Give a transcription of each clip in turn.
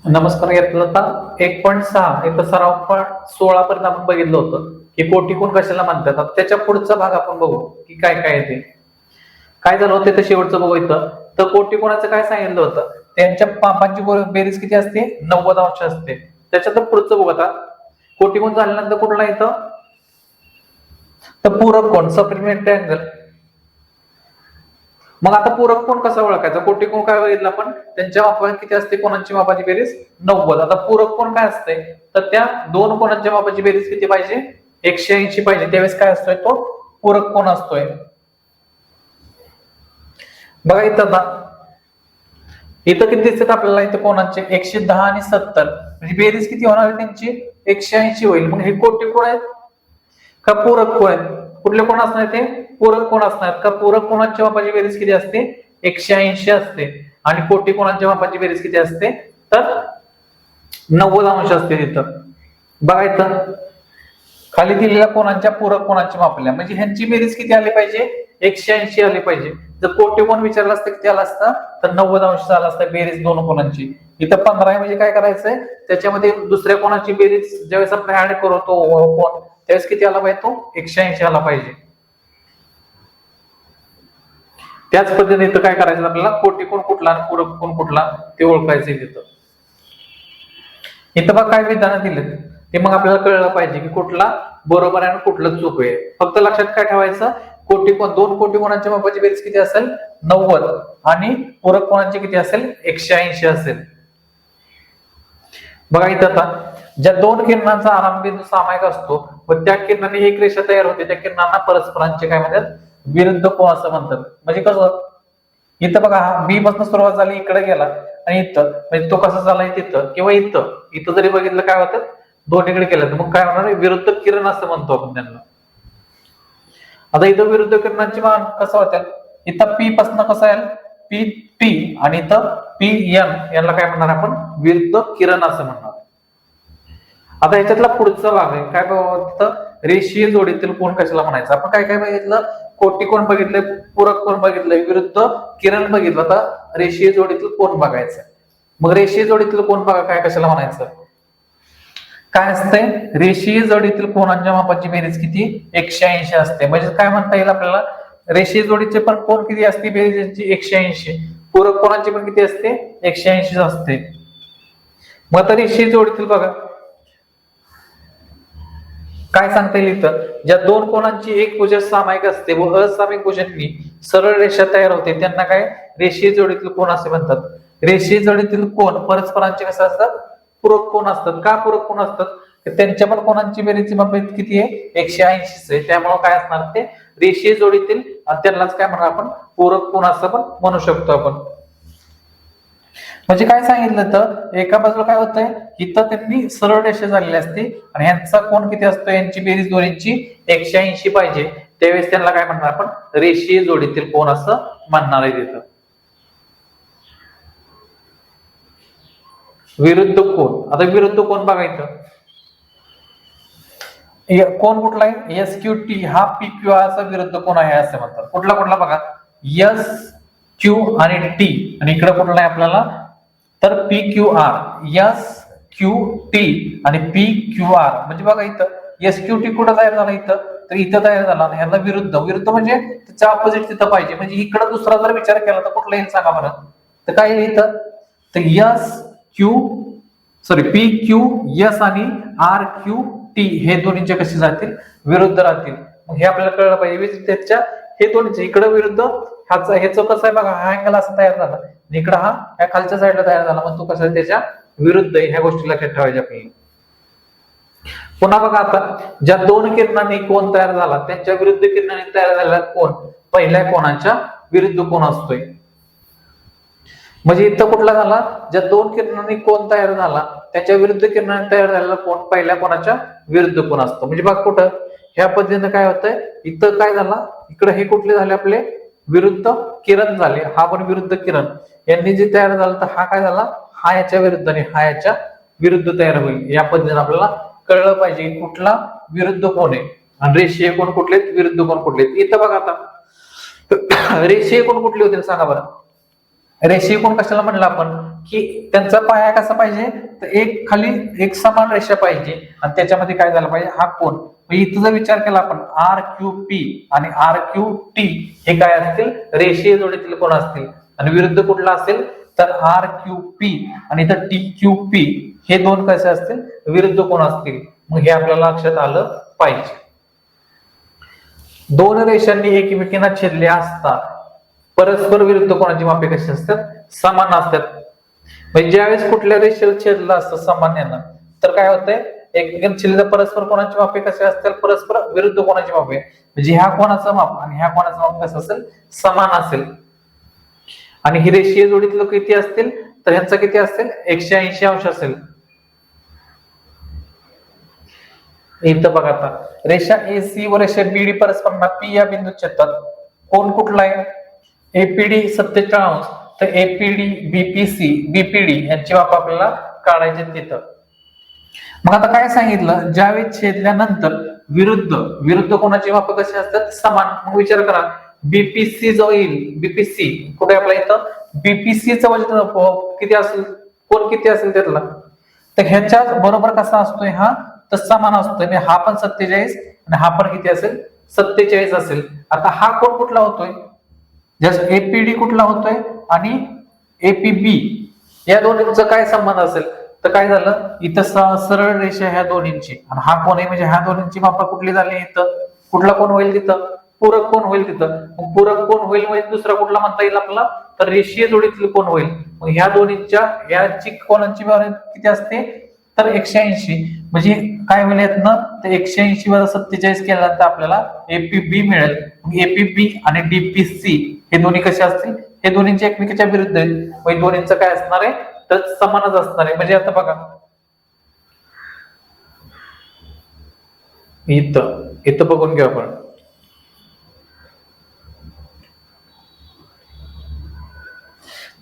नमस्कार. यातलं आता 1.6 इथं सराव पण 16 पर्यंत आपण बघितलं होतं की कोटी कोण कशाला म्हणतात. आता त्याच्या पुढचा भाग आपण बघू की काय काय आहे ते. काय झालं होतं ते शेवटचं बघू इथं. तर कोटी कोणाचं काय सांगितलं होतं, त्यांच्या पापांची बेरीज किती असते, 90 अंश असते. त्याच्यात पुढचं बघू आता. कोटी कोण झाल्यानंतर कुठला इथं, तर पूरक कोण, सप्लिमेंटरी अँगल. मग आता पूरक कोण कसा ओळखायचा, कोटी कोण काय बघितलं आपण, त्यांच्या मापाची किती असते, कोणाची मापाची बेरीज 90. आता पूरक कोण काय असते, तर त्या दोन कोणाच्या मापाची बेरीज किती पाहिजे, 180 पाहिजे. त्यावेळेस काय असतोय, तो पूरक कोण असतोय. बघा इथं इथं किती दिसतात आपल्याला, इथं कोणाचे 110 आणि 70, म्हणजे बेरीज किती होणार आहे त्यांची, 180 होईल. मग हे कोटी कोण आहेत का पूरक कोण आहेत, कुठले कोण असणार ते, पूरक कोण असणार का. पूरक कोणाच्या मापाची बेरीज किती असते, 180 असते. आणि कोटी कोणाच्या मापाची बेरीज किती असते, तर 90 अंश असते. तिथं बघा इथं खाली दिलेल्या कोणाच्या पूरक कोणाची मापल्या, म्हणजे ह्यांची बेरीज किती आली पाहिजे, 180 आली पाहिजे. जर कोटी कोण विचारलं असतं किती आला असता, तर 90 अंश झाला असता बेरीज दोन कोणांची. इथं 15 आहे, म्हणजे काय करायचंय, त्याच्यामध्ये दुसऱ्या कोणाची बेरीज ज्यावेळेस आपण ऍड करतो कोण, त्यावेळेस किती आला पाहिजे, तो 180 आला पाहिजे. त्याच पद्धतीने इथं काय करायचं आपल्याला, कोटी कोण कुठला आणि पूरक कोण कुठला ते ओळखायचं. इथं बघ काय विधान दिले ते मग आपल्याला कळलं पाहिजे की कुठला बरोबर आहे आणि कुठलं चूक आहे. फक्त लक्षात काय ठेवायचं, कोटी कोण, दोन कोटी कोणाच्या मापाची बेरीज किती असेल, 90, आणि पूरक कोणाची किती असेल, 180 असेल. बघा इथं आता ज्या दोन किरणांचा आरंभबिंदू सामायिक असतो व त्या किरणाने एक रेषा तयार होते, त्या किरणांना परस्परांचे काय म्हणतात, विरुद्ध कोण असं म्हणतात. म्हणजे कसं, इथं बघा हा बी पासून सुरुवात झाली, इकडे गेला, आणि इथं म्हणजे तो कसा झालाय तिथं, किंवा इथं इथं जरी बघितलं काय होतं, दोन्हीकडे केलं तर मग काय होणार, विरुद्ध किरण असं म्हणतो आपण त्यांना. आता इथं विरुद्ध किरणांची मान कसं होत्या, इथं पी पासून कसं आहे, पी टी, आणि इथं पी एन, यांना काय म्हणणार आपण, विरुद्ध किरण असं म्हणणार. आता ह्याच्यातला पुढचा भाग आहे काय बघा, रेषीय जोडीतील कोण कशाला म्हणायचं. आपण काय काय बघितलं, कोटी कोण बघितलंय, पूरक कोण बघितलंय, विरुद्ध किरण बघितलं. आता रेषीय जोडीतील कोण बघायचं. मग रेषीय जोडीतील कोण बघा काय कशाला म्हणायचं, काय असतंय, रेषीय जोडीतील कोणांच्या मापाची बेरीज किती, 180 असते. म्हणजे काय म्हणता येईल आपल्याला, रेषीय जोडीचे पण कोण किती असते, बेरीज 180, पूरक कोणाची पण किती असते, 180 असते. मग आता रेषीय जोडीतील बघा काय सांगता येईल, इथं ज्या दोन कोणांची एक भुज सामायिक असते व असामायिक भुजांनी सरळ रेषा तयार होते, त्यांना काय रेषीय जोडीतील कोण असे म्हणतात. रेषीय जोडीतील कोण परस्परांचे कसे असतात, पूरक कोण असतात. का पूरक कोण असतात, त्यांच्या पण कोणांची बेरीजची माप किती आहे, 180 आहे. त्यामुळे काय असणार, ते रेषीय जोडीतील, त्यांनाच काय म्हणणार आपण, पूरक कोण असं पण म्हणू शकतो आपण. म्हणजे काय सांगितलं, तर एका बाजूला काय होतंय, इथं त्यांनी सरळ रेषा झालेली असते, आणि यांचा कोण किती असतो, यांची बेरीज दोन्हीची 180 पाहिजे. त्यावेळेस त्यांना काय म्हणणार आपण, रेषीय जोडीतील कोण असं म्हणणार आहे. तिथं विरुद्ध कोण, आता विरुद्ध कोण बघायचं, कोण कुठला आहे, एस क्यू टी, हा पी क्यू आरचा विरुद्ध कोण आहे असं म्हणतात. कुठला कुठला बघा, एस क्यू आणि टी, आणि इकडे कुठला आहे आपल्याला, तर P Q R, S Q T आणि पी क्यू आर. म्हणजे बघा इथं एस क्यू टी कुठं तयार झाला, इथं तर इथं तयार झाला, आणि ह्याला विरुद्ध, विरुद्ध म्हणजे त्याच्या ऑपोजिट तिथं पाहिजे. म्हणजे इकडे दुसरा जर विचार केला तर कुठला येईल सांगा बरं, तर काय येईल इथं, तर S Q P Q S आणि आर क्यू टी, हे दोन्हीचे कसे जातील, विरुद्ध राहतील. मग हे आपल्याला कळलं पाहिजे, त्याच्या हे दोन्हीचे इकडे विरुद्ध, ह्याचं कसं आहे बघा, हा अँगल असा तयार झाला, इकडे हा ह्या खालच्या साईडला तयार झाला, मग तो कसा आहे, त्याच्या विरुद्ध आहे. ह्या गोष्टी लक्षात ठेवायच्या आपल्याला. पुन्हा बघा आता, ज्या दोन किरणांनी कोण तयार झाला, त्यांच्या विरुद्ध किरणाने तयार झालेला कोण, पहिल्या कोणाच्या विरुद्ध कोण असतोय. म्हणजे इथं कुठला झाला, ज्या दोन किरणांनी कोण तयार झाला, त्याच्या विरुद्ध किरणाने तयार झालेला कोण पहिल्या कोणाच्या विरुद्ध कोण असतो. म्हणजे बघ कुठं ह्या पद्धतीने काय होतंय, इथं काय झाला, इकडे हे कुठले झाले, आपले विरुद्ध किरण झाले, हा पण विरुद्ध किरण, यांनी जे तयार झालं, तर हा काय झाला, हा याच्या विरुद्ध आणि हा याच्या विरुद्ध तयार होईल. या पद्धतीने आपल्याला कळलं पाहिजे कुठला विरुद्ध कोण आहे, आणि रेषीय कोण कुठले, विरुद्ध कोण कुठले. इथं बघा आता रेषीय कोण कुठले होते सांगा बरं. रेषीय कोण कशाला म्हणलं आपण, की त्यांचा पाया कसा पाहिजे, तर एक खाली एक समान रेषा पाहिजे आणि त्याच्यामध्ये काय झालं पाहिजे, हा कोन. इथं जर विचार केला आपण आर क्यू पी आणि आर क्यू टी हे काय असतील, रेषीय जोडीतील कोण असतील. आणि विरुद्ध कुठला असेल तर आर क्यू पी आणि इथं टी क्यू पी हे दोन कसे असतील, विरुद्ध कोण असतील. मग हे आपल्याला लक्षात आलं पाहिजे. दोन रेषांनी एकमेकींना छेदले असता परस्पर विरुद्ध कोणाची मापे कशी असतात, समान असतात. म्हणजे ज्यावेळेस कुठल्या रेषेला छेदलं असतं सामान्यानं, तर काय होतंय, एकमेकांना छेदलं परस्पर कोणाची मापे कशी असतील, परस्पर विरुद्ध कोणाची मापे. म्हणजे ह्या कोणाचं माप आणि ह्या कोणाचं माप कसं असेल, समान असेल. आणि ही रेषीय जोडीतलं किती असतील, तर ह्यांचा किती असतील, 180 अंश असेल. इथं बघा आता रेषा एसी व रेषा बीडी परस्परांना पी या बिंदूत छेदतात. कोण कुठला आहे, एपीडी 47 तर एपीडी बीपीसी बीपीडी यांची माप आपल्याला काढायचे तिथं. मग आता काय सांगितलं, ज्यावेळी छेदल्यानंतर विरुद्ध विरुद्ध कोणाची माप कशी असतात, समान. मग विचार करा बीपीसी जो येईल, बीपीसी कुठे आपल्या इथं, बीपीसीचं वजन किती असेल, कोण किती असेल त्यातला, तर ह्याच्या बरोबर कसा असतोय हा, तर समान असतोय. हा पण 47 आणि हा पण किती असेल, 47 असेल. आता हा कोण कुठला होतोय, जसं एपीडी कुठला होतोय आणि एपीबी या दोन्हींचा काय संबंध असेल, तर काय झालं इथं सरळ रेषा ह्या दोन्हींची आणि हा कोण आहे, म्हणजे ह्या दोन्हींची माप कुठली झाली, इथं कुठला कोण होईल, तिथं पूरक कोण होईल. तिथं पूरक कोण होईल म्हणजे दुसरा कुठला म्हणता येईल आपला, तर रेषीय जोडीतील कोण होईल. मग ह्या दोन्हींच्या याची कोणाची किती असते, तर 180. म्हणजे काय होईल यातनं, तर 180 + 47 केल्यानंतर आपल्याला एपीबी मिळेल. एपीबी आणि डीपीसी हे दोन्ही कसे असतील, हे दोन्हींच्या एकमेकांच्या विरुद्ध आहेत. म्हणजे दोन्हींचं काय असणार आहे, तर समानच असणार आहे. म्हणजे आता बघा इथं इथं बघून घेऊ आपण.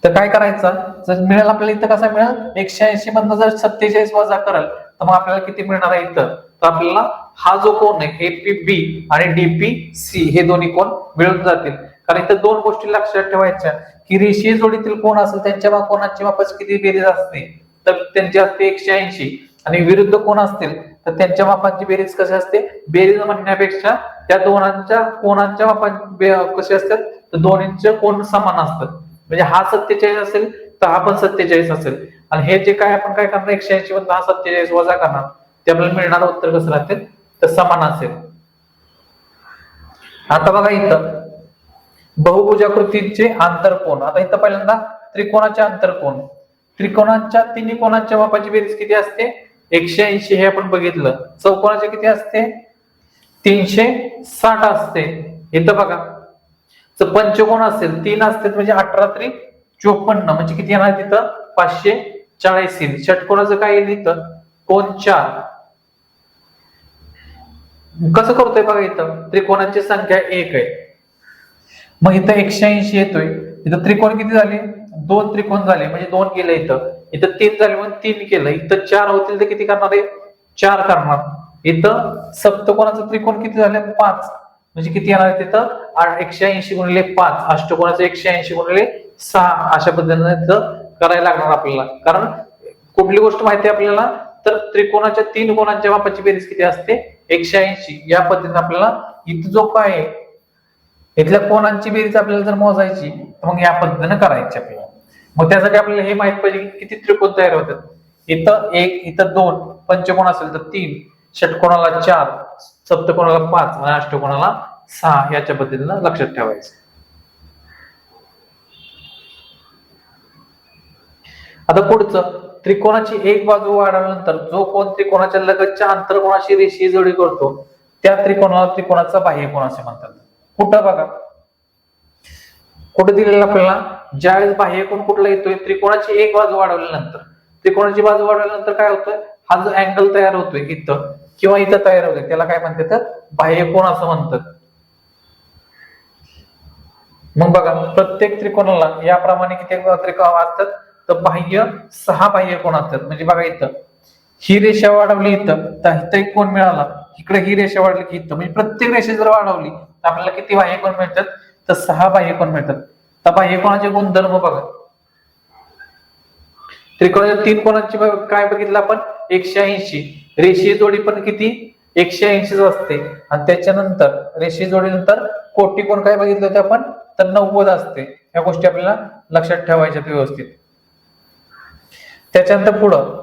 तर काय करायचं, जर मिळेल आपल्याला इथं कसा मिळेल, 180 मधनं जर 47 वजा कराल तर मग आपल्याला किती मिळणार आहे इथं, तर आपल्याला हा जो कोण आहे एपीबी आणि डीपीसी हे दोन्ही कोण मिळून जातील. कारण इथं दोन गोष्टी लक्षात ठेवायच्या, की रेषीय जोडीतील कोण असेल त्यांच्या कोणाची मापाची किती बेरीज असते, तर त्यांची असते 180. आणि विरुद्ध कोण असतील तर त्यांच्या मापांची बेरीज कशी असते, बेरीज म्हणण्यापेक्षा त्या दोनांच्या कोणांच्या मापांची कशी असतात, तर दोन्हींचे कोण समान असतात. म्हणजे हा 47 असेल तर हा पण 47 असेल. आणि हे जे काय आपण काय करणार, 180 मधून हा 47 वजा करणार, ते आपल्याला मिळणार उत्तर कसं राहते, तर समान असेल. आता बघा इथं बहुभुजाकृतीचे आंतरकोन. आता इथं पहिल्यांदा त्रिकोणाचे आंतरकोन. त्रिकोणाच्या तिन्ही कोणांच्या मापाची बेरीज किती असते, 180 हे आपण बघितलं. चौकोनाचे किती असते, 360 असते. इथं बघा पंचकोन असेल 3 असते, म्हणजे 18 × 3 = 54 म्हणजे किती येणार तिथं, 540 येईल. षटकोनाचं काय येईल इथं, कोन 4. कसं करतोय बघा, इथं त्रिकोणाची संख्या 1 आहे, मग इथं 180 येतोय. इथं त्रिकोण किती झाले, 2 त्रिकोण झाले म्हणजे 2 केलं. इथं 3 झाले म्हणून 3 केलं. इथं 4 होतील तर किती करणार आहे, 4 करणार. इथं सप्तकोणाचं त्रिकोण किती झाले, 5 म्हणजे किती येणार आहे तिथं, 180 × 5. अष्टकोणाचं 180 × 6 अशा पद्धतीने इथं करायला लागणार आपल्याला. कारण कुठली गोष्ट माहिती आहे आपल्याला, तर त्रिकोणाच्या 3 कोणांच्या मापाची बेरीज किती असते, 180. या पद्धतीने आपल्याला इथं जो काय आहे इथल्या कोणांची बेरीज आपल्याला जर मोजायची तर मग या पद्धतीने करायची आपल्याला. मग त्यासाठी आपल्याला हे माहित पाहिजे की किती त्रिकोण तयार होतात. इथं 1, इथं 2, पंचकोन असेल तर 3, षटकोनाला 4, सप्तकोनाला 5 आणि अष्टकोनाला 6 याच्या पद्धतीने लक्षात ठेवायचं. आता पुढचं, त्रिकोणाची एक बाजू वाढवल्यानंतर जो कोण त्रिकोणाच्या लगतच्या आंतरकोणाशी रेषीय जोडी करतो त्या त्रिकोणाला त्रिकोणाचा बाह्यकोन असे म्हणतात. कुठं बघा, कुठे दिलेलं आपल्याला, ज्यावेळेस बाह्यकोन कुठला येतोय, त्रिकोणाची एक बाजू वाढवल्यानंतर. त्रिकोणाची बाजू वाढवल्यानंतर काय होतोय, हा जो अँगल तयार होतोय इथं किंवा इथं तयार होतोय त्याला काय म्हणतात, तर बाह्यकोन असं म्हणतात. मग बघा प्रत्येक त्रिकोणाला याप्रमाणे किती त्रिकोण असतात, तर बाह्य 6 बाह्यकोन असतात. म्हणजे बघा इथं ही रेषा वाढवली, इथं एक कोण मिळाला, इकडे ही रेषा वाढली की इथं, म्हणजे प्रत्येक रेषा जर वाढवली तर आपल्याला किती बाह्यकोन मिळतात, तर 6 बाह्यकोन मिळतात. तर बाह्यकोनाचे गुणधर्म बघा, त्रिकोणाच्या 3 कोणांची काय बघितलं आपण 180. रेषीय जोडी पण किती 180 असते. आणि त्याच्यानंतर रेषीय जोडीनंतर कोटी कोण काय बघितलं होतं आपण तर 90 असते. या गोष्टी आपल्याला लक्षात ठेवायच्यात व्यवस्थित. त्याच्यानंतर पुढं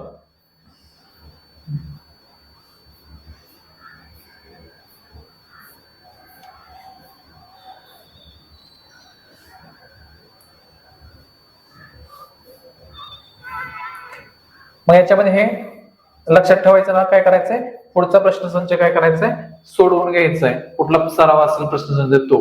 मग याच्यामध्ये हे लक्षात ठेवायचं ना काय करायचंय पुढचा प्रश्नसंच काय करायचंय सोडवून घ्यायचंय. कुठला सराव असेल प्रश्नसंच तो